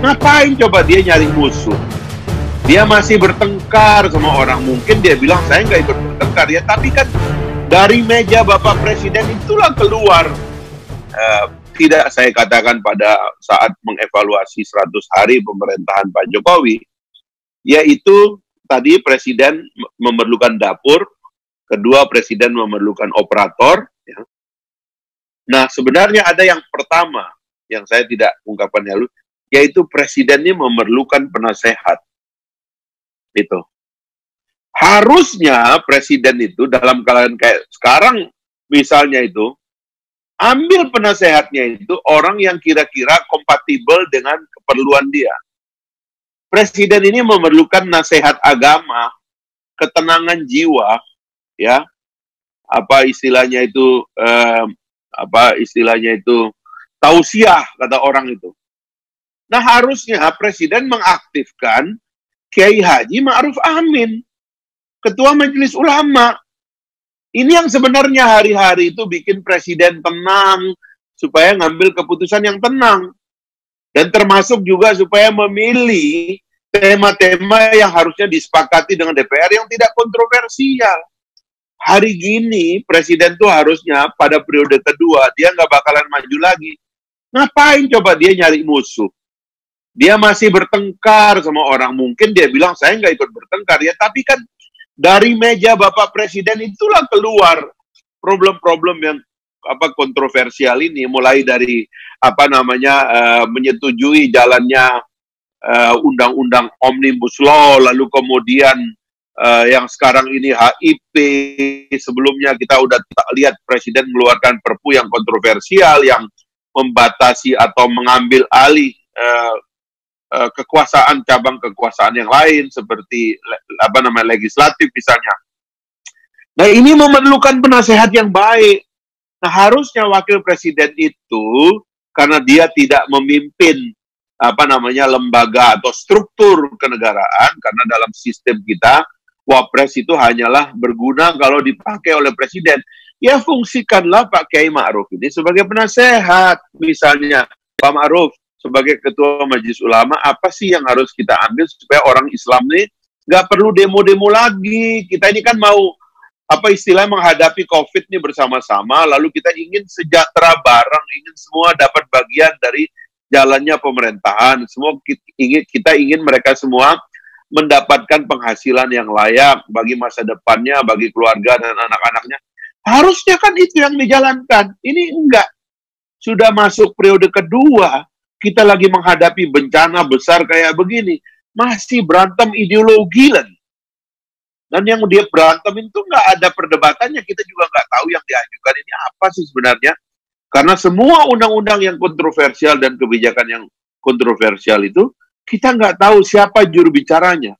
Ngapain coba dia nyari musuh? Dia masih bertengkar sama orang. Mungkin dia bilang, saya nggak ikut bertengkar ya. Tapi kan dari meja Bapak Presiden itulah keluar. Tidak saya katakan pada saat mengevaluasi 100 hari pemerintahan Pak Jokowi, yaitu tadi Presiden memerlukan dapur, kedua Presiden memerlukan operator. Ya. Nah sebenarnya ada yang pertama, yang saya tidak ungkapkan dulu, yaitu Presiden ini memerlukan penasehat. Itu. Harusnya Presiden itu dalam keadaan kayak sekarang misalnya itu, ambil penasehatnya itu orang yang kira-kira kompatibel dengan keperluan dia. Presiden ini memerlukan nasihat agama, ketenangan jiwa, ya, apa istilahnya itu tausiah kata orang itu. Nah harusnya Presiden mengaktifkan Kiai Haji Ma'ruf Amin, Ketua Majelis Ulama. Ini yang sebenarnya hari-hari itu bikin Presiden tenang, supaya ngambil keputusan yang tenang. Dan termasuk juga supaya memilih tema-tema yang harusnya disepakati dengan DPR yang tidak kontroversial. Hari gini, Presiden tuh harusnya pada periode kedua, dia nggak bakalan maju lagi. Ngapain coba dia nyari musuh? Dia masih bertengkar sama orang. Mungkin dia bilang, saya nggak ikut bertengkar ya. Tapi kan dari meja Bapak Presiden itulah keluar problem-problem yang kontroversial ini, mulai dari menyetujui jalannya undang-undang Omnibus Law, lalu kemudian yang sekarang ini HIP, sebelumnya kita udah lihat Presiden mengeluarkan perpu yang kontroversial yang membatasi atau mengambil alih kekuasaan, cabang kekuasaan yang lain seperti legislatif misalnya. Nah ini memerlukan penasehat yang baik. Nah harusnya wakil presiden itu, karena dia tidak memimpin lembaga atau struktur kenegaraan, karena dalam sistem kita wapres itu hanyalah berguna kalau dipakai oleh presiden. Ya fungsikanlah Pak Kiai Ma'ruf ini sebagai penasehat. Misalnya Pak Ma'ruf sebagai Ketua Majelis Ulama, apa sih yang harus kita ambil supaya orang Islam ini nggak perlu demo-demo lagi. Kita ini kan mau menghadapi COVID ini bersama-sama, lalu kita ingin sejahtera bareng, ingin semua dapat bagian dari jalannya pemerintahan. Kita ingin mereka semua mendapatkan penghasilan yang layak bagi masa depannya, bagi keluarga dan anak-anaknya. Harusnya kan itu yang dijalankan. Ini enggak. Sudah masuk periode kedua, kita lagi menghadapi bencana besar kayak begini, masih berantem ideologi lagi. Dan yang dia berantem itu nggak ada perdebatannya, kita juga nggak tahu yang diajukan ini apa sih sebenarnya. Karena semua undang-undang yang kontroversial dan kebijakan yang kontroversial itu, kita nggak tahu siapa juru bicaranya.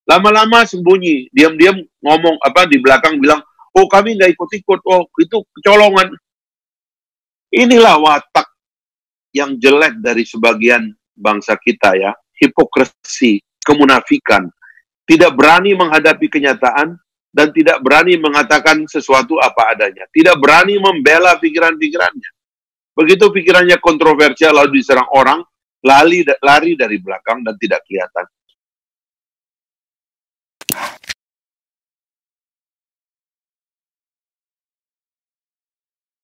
Lama-lama sembunyi, diam-diam ngomong di belakang bilang, oh kami nggak ikut-ikut, oh itu kecolongan. Inilah watak yang jelek dari sebagian bangsa kita ya, hipokrisi, kemunafikan, tidak berani menghadapi kenyataan dan tidak berani mengatakan sesuatu apa adanya, tidak berani membela pikiran-pikirannya. Begitu pikirannya kontroversial lalu diserang orang, lari dari belakang dan tidak kelihatan.